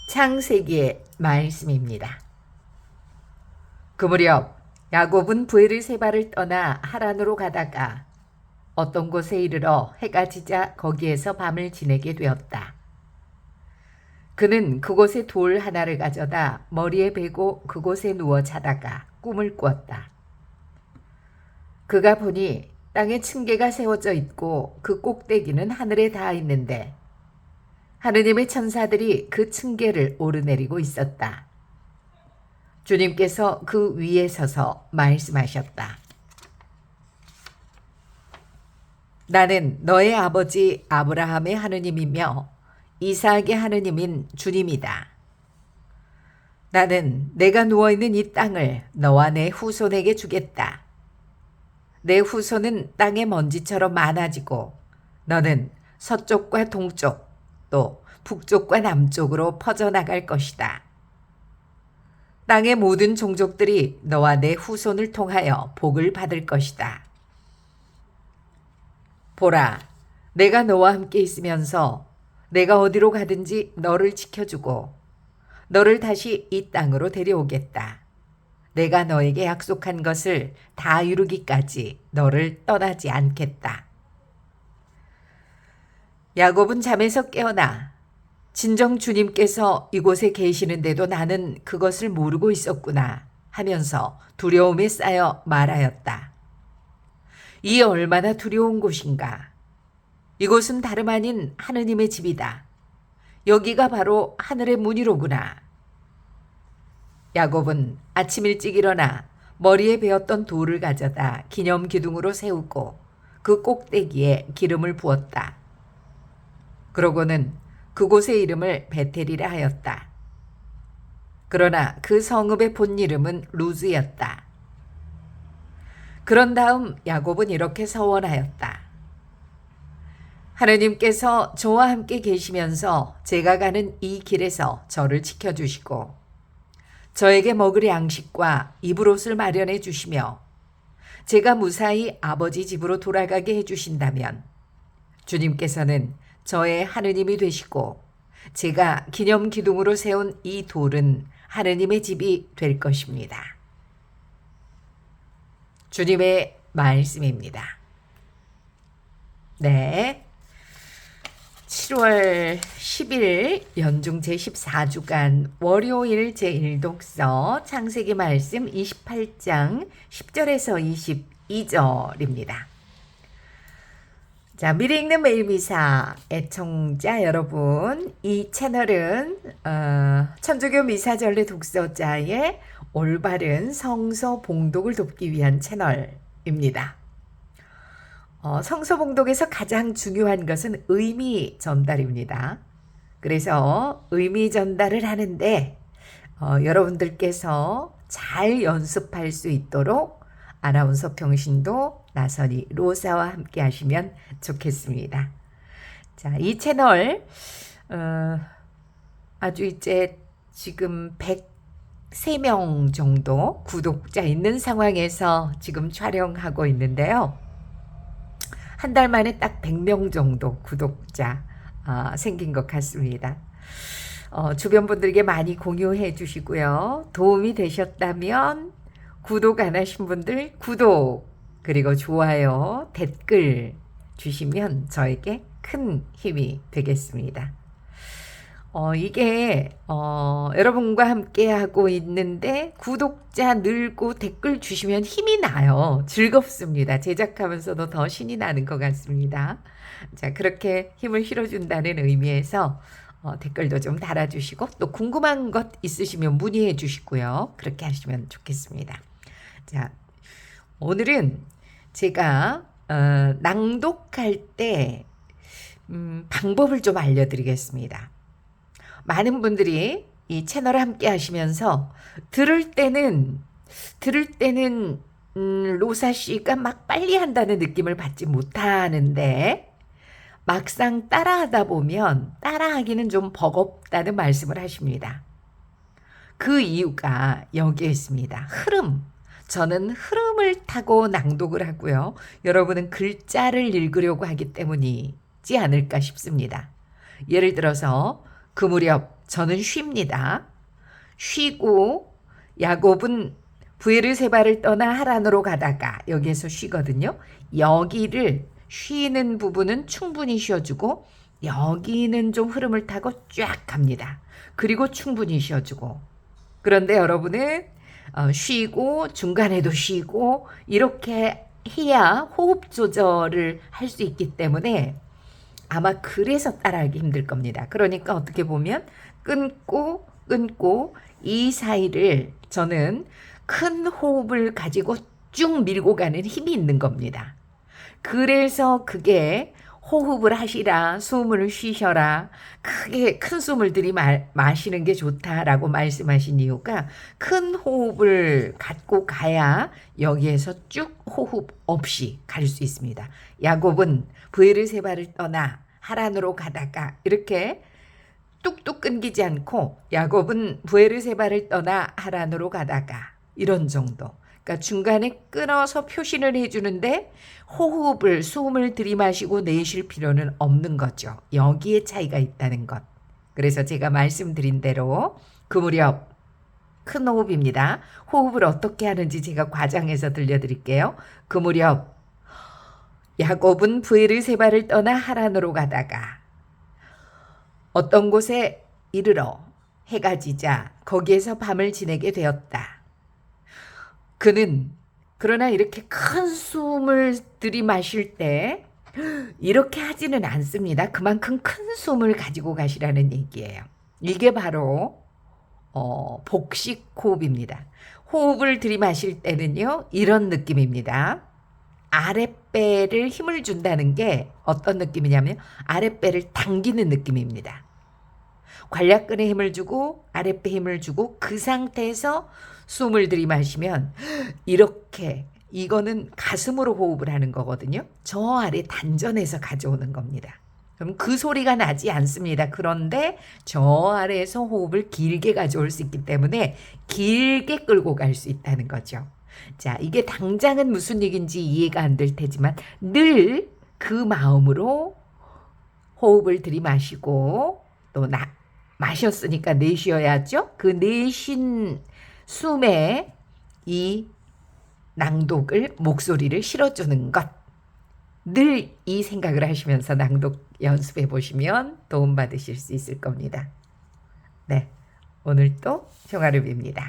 창세기의 말씀입니다. 그 무렵 야곱은 브에르세바를 떠나 하란으로 가다가 어떤 곳에 이르러 해가 지자 거기에서 밤을 지내게 되었다. 그는 그곳에 돌 하나를 가져다 머리에 베고 그곳에 누워 자다가 꿈을 꾸었다. 그가 보니 땅에 층계가 세워져 있고 그 꼭대기는 하늘에 닿아 있는데 하느님의 천사들이 그 층계를 오르내리고 있었다. 주님께서 그 위에 서서 말씀하셨다. 나는 너의 아버지 아브라함의 하느님이며 이삭의 하느님인 주님이다. 나는 내가 누워있는 이 땅을 너와 내 후손에게 주겠다. 내 후손은 땅의 먼지처럼 많아지고 너는 서쪽과 동쪽 또 북쪽과 남쪽으로 퍼져나갈 것이다. 땅의 모든 종족들이 너와 내 후손을 통하여 복을 받을 것이다. 보라, 내가 너와 함께 있으면서 내가 어디로 가든지 너를 지켜주고 너를 다시 이 땅으로 데려오겠다. 내가 너에게 약속한 것을 다 이루기까지 너를 떠나지 않겠다. 야곱은 잠에서 깨어나 진정 주님께서 이곳에 계시는데도 나는 그것을 모르고 있었구나 하면서 두려움에 쌓여 말하였다. 이 얼마나 두려운 곳인가. 이곳은 다름 아닌 하느님의 집이다. 여기가 바로 하늘의 문이로구나. 야곱은 아침 일찍 일어나 머리에 베었던 돌을 가져다 기념 기둥으로 세우고 그 꼭대기에 기름을 부었다. 그러고는 그곳의 이름을 베텔이라 하였다. 그러나 그 성읍의 본 이름은 루즈였다. 그런 다음 야곱은 이렇게 서원하였다. 하느님께서 저와 함께 계시면서 제가 가는 이 길에서 저를 지켜주시고 저에게 먹을 양식과 입을 옷을 마련해 주시며 제가 무사히 아버지 집으로 돌아가게 해주신다면 주님께서는 저의 하느님이 되시고 제가 기념 기둥으로 세운 이 돌은 하느님의 집이 될 것입니다. 주님의 말씀입니다. 네. 7월 10일 연중 제14주간 월요일 제1독서 창세기 말씀 28장 10절에서 22절입니다. 자, 미리 읽는 매일미사 애청자 여러분, 이 채널은 천주교 미사전례 독서자의 올바른 성서 봉독을 돕기 위한 채널입니다. 성서 봉독에서 가장 중요한 것은 의미 전달입니다. 그래서 의미 전달을 하는데 여러분들께서 잘 연습할 수 있도록 아나운서 평신도 나선이 로사와 함께 하시면 좋겠습니다. 자, 이 채널 아주 이제 지금 103명 정도 구독자 있는 상황에서 지금 촬영하고 있는데요. 한 달 만에 딱 100명 정도 구독자 생긴 것 같습니다. 주변 분들에게 많이 공유해 주시고요. 도움이 되셨다면 구독 안 하신 분들 구독 그리고 좋아요 댓글 주시면 저에게 큰 힘이 되겠습니다. 이게 여러분과 함께 하고 있는데 구독자 늘고 댓글 주시면 힘이 나요. 즐겁습니다. 제작하면서도 더 신이 나는 것 같습니다. 자, 그렇게 힘을 실어준다는 의미에서 댓글도 좀 달아주시고 또 궁금한 것 있으시면 문의해 주시고요. 그렇게 하시면 좋겠습니다. 자, 오늘은 제가 낭독할 때 방법을 좀 알려드리겠습니다. 많은 분들이 이 채널을 함께 하시면서 들을 때는 로사 씨가 막 빨리 한다는 느낌을 받지 못하는데 막상 따라하다 보면 따라하기는 좀 버겁다는 말씀을 하십니다. 그 이유가 여기에 있습니다. 흐름. 저는 흐름을 타고 낭독을 하고요. 여러분은 글자를 읽으려고 하기 때문이지 않을까 싶습니다. 예를 들어서 그 무렵 저는 쉽니다. 쉬고 야곱은 브에르세바를 떠나 하란으로 가다가 여기에서 쉬거든요. 여기를 쉬는 부분은 충분히 쉬어주고 여기는 좀 흐름을 타고 쫙 갑니다. 그리고 충분히 쉬어주고 그런데 여러분은 쉬고 중간에도 쉬고 이렇게 해야 호흡 조절을 할 수 있기 때문에 아마 그래서 따라하기 힘들 겁니다. 그러니까 어떻게 보면 끊고 이 사이를 저는 큰 호흡을 가지고 쭉 밀고 가는 힘이 있는 겁니다. 그래서 그게 호흡을 하시라, 숨을 쉬셔라, 크게 큰 숨을 들이마시는 게 좋다라고 말씀하신 이유가 큰 호흡을 갖고 가야 여기에서 쭉 호흡 없이 갈 수 있습니다. 야곱은 브에르세바를 떠나 하란으로 가다가 이렇게 뚝뚝 끊기지 않고 야곱은 브에르세바를 떠나 하란으로 가다가 이런 정도. 그러니까 중간에 끊어서 표시를 해주는데 호흡을 숨을 들이마시고 내쉴 필요는 없는 거죠. 여기에 차이가 있다는 것. 그래서 제가 말씀드린 대로 그 무렵 큰 호흡입니다. 호흡을 어떻게 하는지 제가 과장해서 들려드릴게요. 그 무렵 야곱은 브에르세바를 떠나 하란으로 가다가 어떤 곳에 이르러 해가 지자 거기에서 밤을 지내게 되었다. 그는 그러나 이렇게 큰 숨을 들이마실 때 이렇게 하지는 않습니다. 그만큼 큰 숨을 가지고 가시라는 얘기예요. 이게 바로 복식 호흡입니다. 호흡을 들이마실 때는요. 이런 느낌입니다. 아랫배를 힘을 준다는 게 어떤 느낌이냐면 아랫배를 당기는 느낌입니다. 관략근에 힘을 주고 아랫배 힘을 주고 그 상태에서 숨을 들이마시면 이렇게 이거는 가슴으로 호흡을 하는 거거든요. 저 아래 단전에서 가져오는 겁니다. 그럼 그 소리가 나지 않습니다. 그런데 저 아래에서 호흡을 길게 가져올 수 있기 때문에 길게 끌고 갈 수 있다는 거죠. 자, 이게 당장은 무슨 얘기인지 이해가 안 될 테지만 늘 그 마음으로 호흡을 들이마시고 또 마셨으니까 내쉬어야죠. 그 내쉰 숨에 이 낭독을 목소리를 실어주는 것. 늘 이 생각을 하시면서 낭독 연습해 보시면 도움받으실 수 있을 겁니다. 네, 오늘 또 평화를 빕니다.